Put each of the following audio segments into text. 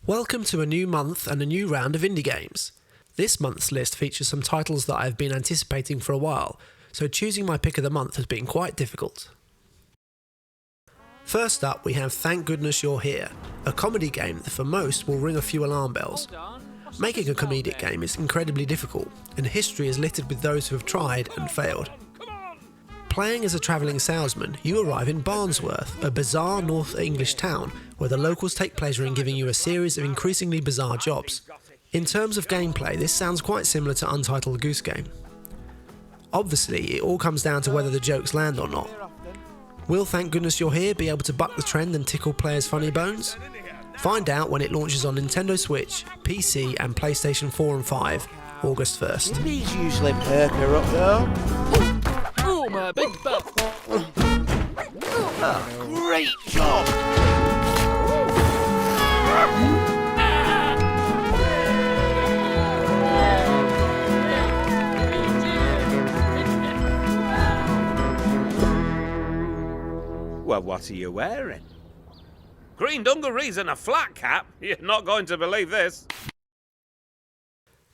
Welcome to a new month and a new round of indie games. This month's list features some titles that I've been anticipating for a while, so choosing my pick of the month has been quite difficult. First up, we have Thank Goodness You're Here, a comedy game that for most will ring a few alarm bells. Making a comedic game is incredibly difficult, and history is littered with those who have tried and failed. Playing as a travelling salesman, you arrive in Barnsworth, a bizarre North English town where the locals take pleasure in giving you a series of increasingly bizarre jobs. In terms of gameplay, this sounds quite similar to Untitled Goose Game. Obviously, it all comes down to whether the jokes land or not. Will Thank Goodness You're Here be able to buck the trend and tickle players' funny bones? Find out when it launches on Nintendo Switch, PC and PlayStation 4 and 5, August 1st. These usually perk her up though. Oh, my big butt. Great job! Well, what are you wearing? Green dungarees and a flat cap? You're not going to believe this.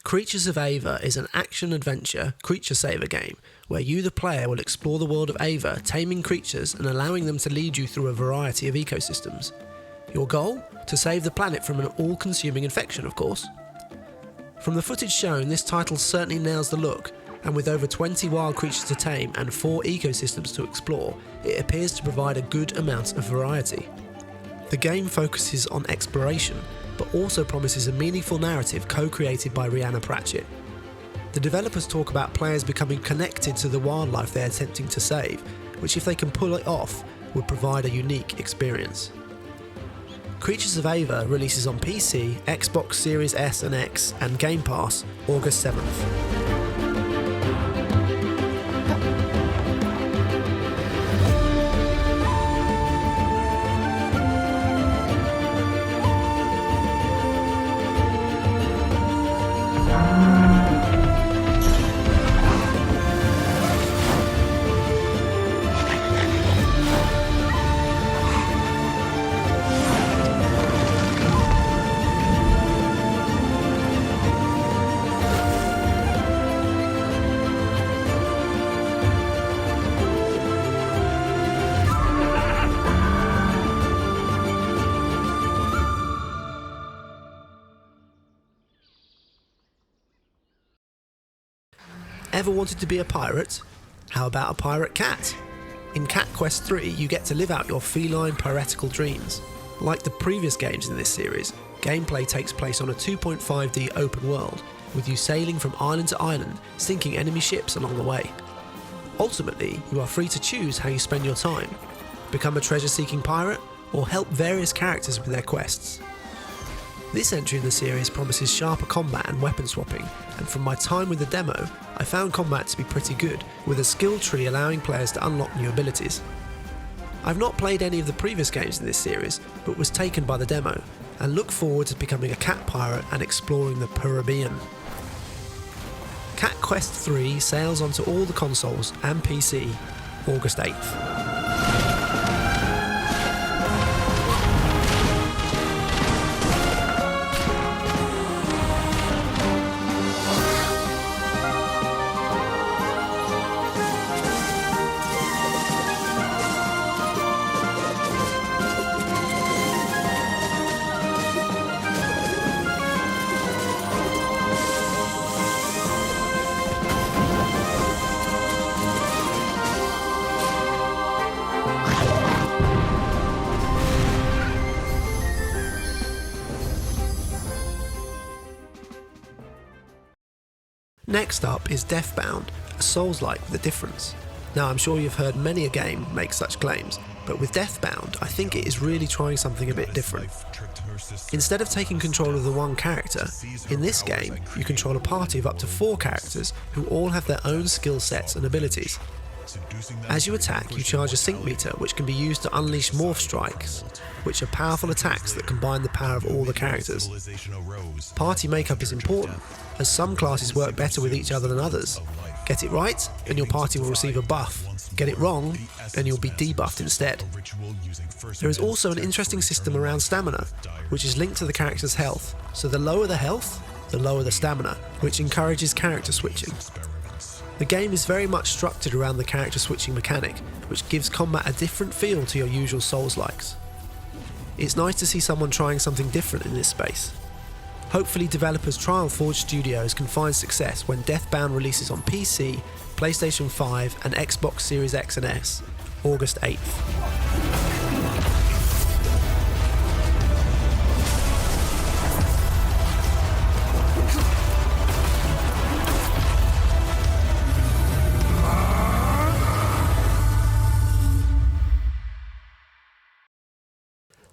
Creatures of Ava is an action-adventure creature saver game where you, the player, will explore the world of Ava, taming creatures and allowing them to lead you through a variety of ecosystems. Your goal? To save the planet from an all-consuming infection, of course. From the footage shown, this title certainly nails the look, and with over 20 wild creatures to tame and 4 ecosystems to explore, it appears to provide a good amount of variety. The game focuses on exploration, but also promises a meaningful narrative co-created by Rhianna Pratchett. The developers talk about players becoming connected to the wildlife they're attempting to save, which if they can pull it off, would provide a unique experience. Creatures of Ava releases on PC, Xbox Series S and X and Game Pass August 7th. Ever wanted to be a pirate? How about a pirate cat? In Cat Quest 3, you get to live out your feline piratical dreams. Like the previous games in this series, gameplay takes place on a 2.5D open world, with you sailing from island to island, sinking enemy ships along the way. Ultimately, you are free to choose how you spend your time. Become a treasure-seeking pirate, or help various characters with their quests. This entry in the series promises sharper combat and weapon swapping, and from my time with the demo, I found combat to be pretty good, with a skill tree allowing players to unlock new abilities. I've not played any of the previous games in this series, but was taken by the demo, and look forward to becoming a cat pirate and exploring the Caribbean. Cat Quest 3 sails onto all the consoles and PC August 8th. Next up is Deathbound, a Souls-like with a difference. Now I'm sure you've heard many a game make such claims, but with Deathbound I think it is really trying something a bit different. Instead of taking control of the one character, in this game you control a party of up to 4 characters who all have their own skill sets and abilities. As you attack, you charge a sync meter, which can be used to unleash morph strikes, which are powerful attacks that combine the power of all the characters. Party makeup is important, as some classes work better with each other than others. Get it right, and your party will receive a buff. Get it wrong, and you'll be debuffed instead. There is also an interesting system around stamina, which is linked to the character's health. So the lower the health, the lower the stamina, which encourages character switching. The game is very much structured around the character switching mechanic, which gives combat a different feel to your usual Souls-likes. It's nice to see someone trying something different in this space. Hopefully developers Trial Forge Studios can find success when Deathbound releases on PC, PlayStation 5 and Xbox Series X and S, August 8th.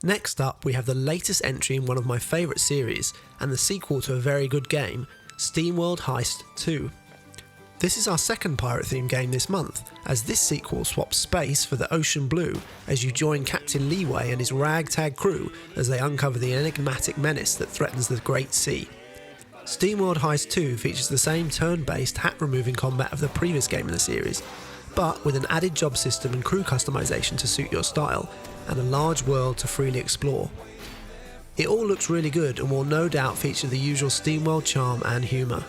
Next up, we have the latest entry in one of my favourite series, and the sequel to a very good game, Steamworld Heist II. This is our second pirate-themed game this month, as this sequel swaps space for the ocean blue as you join Captain Leeway and his ragtag crew as they uncover the enigmatic menace that threatens the Great Sea. Steamworld Heist II features the same turn-based hat-removing combat of the previous game in the series, but with an added job system and crew customization to suit your style, and a large world to freely explore. It all looks really good and will no doubt feature the usual Steamworld charm and humour.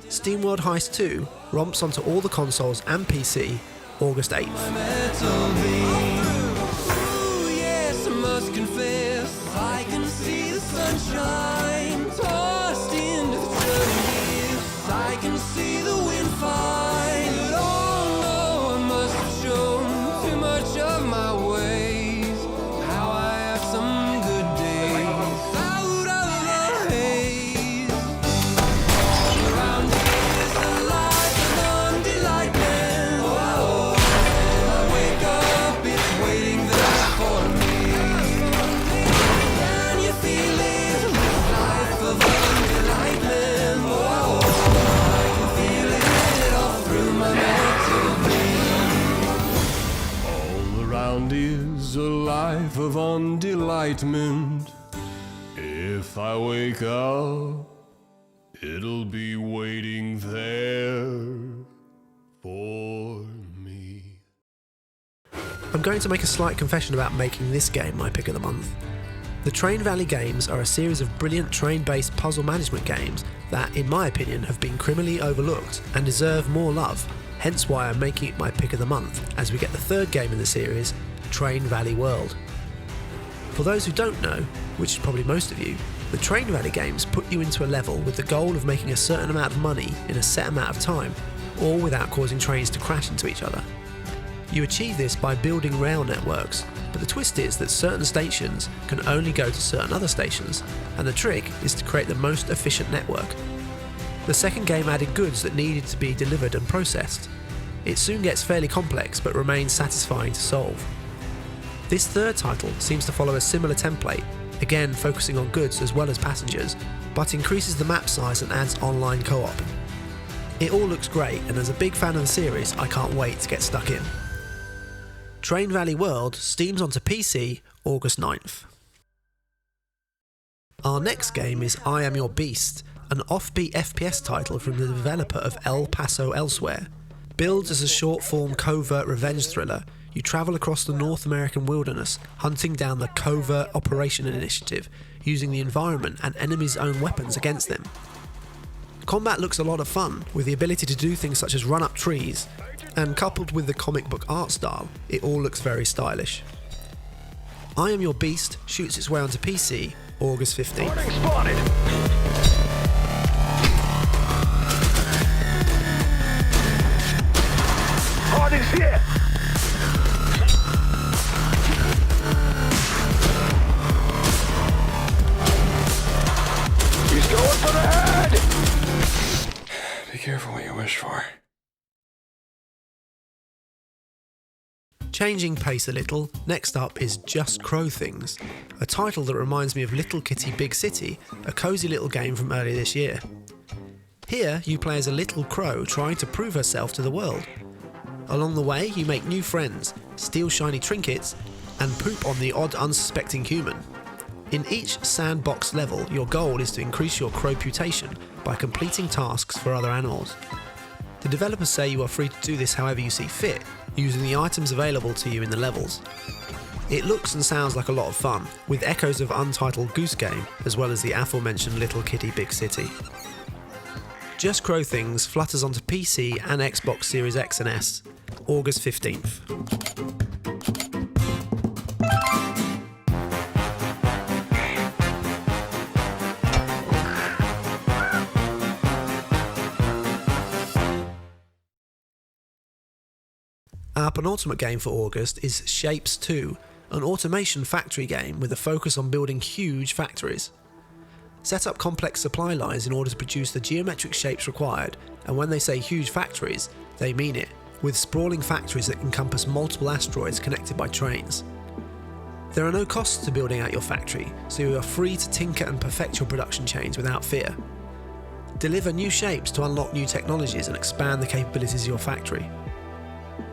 Steamworld Heist 2 romps onto all the consoles and PC August 8th. Ooh, yes, I must confess, I can see the sunshine tossed into the turning. I can see the wind fight. Oh no, I must have shown too much of my ways. How I have some good days out of the haze. All around is a life of undelightment. Oh, when I wake up, it's waiting there for me. Can you feel it? This life of undelightment. Oh, I can feel it all through my mental being. All around is a life of undelightment. If I wake up, it'll be waiting there for me. I'm going to make a slight confession about making this game my pick of the month. The Train Valley games are a series of brilliant train-based puzzle management games that, in my opinion, have been criminally overlooked and deserve more love, hence why I'm making it my pick of the month, as we get the third game in the series, Train Valley World. For those who don't know, which is probably most of you, the Train Valley games put you into a level with the goal of making a certain amount of money in a set amount of time, all without causing trains to crash into each other. You achieve this by building rail networks, but the twist is that certain stations can only go to certain other stations, and the trick is to create the most efficient network. The second game added goods that needed to be delivered and processed. It soon gets fairly complex but remains satisfying to solve. This third title seems to follow a similar template, again focusing on goods as well as passengers, but increases the map size and adds online co-op. It all looks great, and as a big fan of the series, I can't wait to get stuck in. Train Valley World steams onto PC August 9th. Our next game is I Am Your Beast, an offbeat FPS title from the developer of El Paso Elsewhere. Billed as a short-form covert revenge thriller, you travel across the North American wilderness, hunting down the Covert Operation Initiative, using the environment and enemies' own weapons against them. Combat looks a lot of fun, with the ability to do things such as run up trees, and coupled with the comic book art style, it all looks very stylish. I Am Your Beast shoots its way onto PC August 15th. Warning spotted. Harding's here. He's going for the head. Be careful what you wish for. Changing pace a little, next up is Just Crow Things, a title that reminds me of Little Kitty Big City, a cosy little game from earlier this year. Here, you play as a little crow trying to prove herself to the world. Along the way, you make new friends, steal shiny trinkets, and poop on the odd unsuspecting human. In each sandbox level, your goal is to increase your croputation by completing tasks for other animals. The developers say you are free to do this however you see fit, using the items available to you in the levels. It looks and sounds like a lot of fun, with echoes of Untitled Goose Game, as well as the aforementioned Little Kitty Big City. Just Crow Things flutters onto PC and Xbox Series X and S, August 15th. Our penultimate game for August is Shapez II, an automation factory game with a focus on building huge factories. Set up complex supply lines in order to produce the geometric shapes required, and when they say huge factories, they mean it, with sprawling factories that encompass multiple asteroids connected by trains. There are no costs to building out your factory, so you are free to tinker and perfect your production chains without fear. Deliver new shapes to unlock new technologies and expand the capabilities of your factory.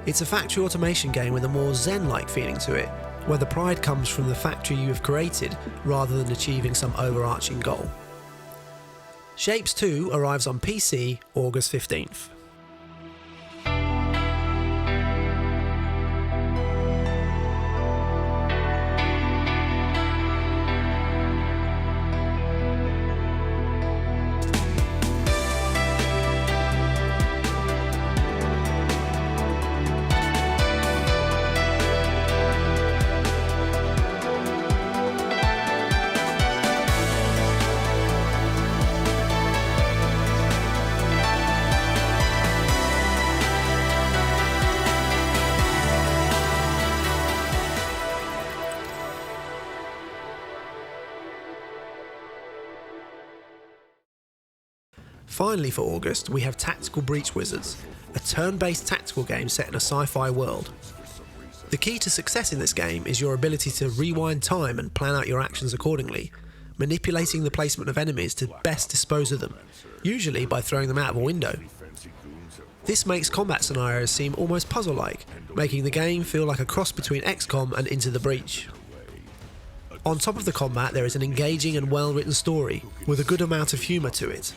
It's a factory automation game with a more zen-like feeling to it, where the pride comes from the factory you have created rather than achieving some overarching goal. Shapez II arrives on PC August 15th. Finally for August, we have Tactical Breach Wizards, a turn-based tactical game set in a sci-fi world. The key to success in this game is your ability to rewind time and plan out your actions accordingly, manipulating the placement of enemies to best dispose of them, usually by throwing them out of a window. This makes combat scenarios seem almost puzzle-like, making the game feel like a cross between XCOM and Into the Breach. On top of the combat, there is an engaging and well-written story, with a good amount of humour to it.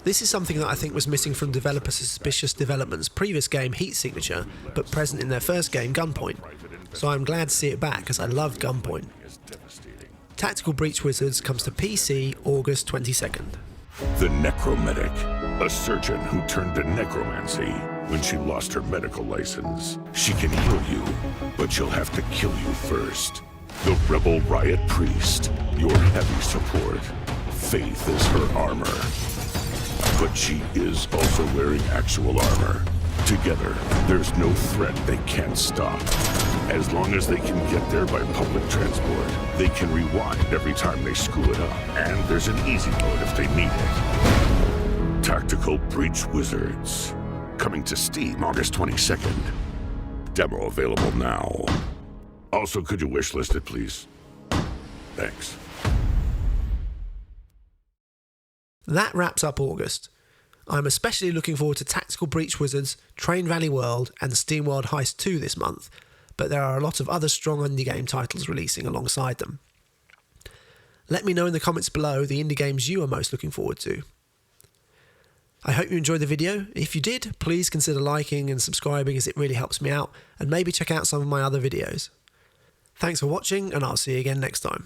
This is something that I think was missing from developer Suspicious Development's previous game Heat Signature, but present in their first game Gunpoint, so I'm glad to see it back as I loved Gunpoint. Tactical Breach Wizards comes to PC August 22nd. The Necromedic, a surgeon who turned to necromancy when she lost her medical license. She can heal you, but she'll have to kill you first. The Rebel Riot Priest, your heavy support. Faith is her armor. But she is also wearing actual armor. Together, there's no threat they can't stop. As long as they can get there by public transport, they can rewind every time they screw it up. And there's an easy mode if they need it. Tactical Breach Wizards. Coming to Steam August 22nd. Demo available now. Also, could you wishlist it, please? Thanks. That wraps up August. I'm especially looking forward to Tactical Breach Wizards, Train Valley World and Steamworld Heist 2 this month, but there are a lot of other strong indie game titles releasing alongside them. Let me know in the comments below the indie games you are most looking forward to. I hope you enjoyed the video. If you did, please consider liking and subscribing as it really helps me out, and maybe check out some of my other videos. Thanks for watching, and I'll see you again next time.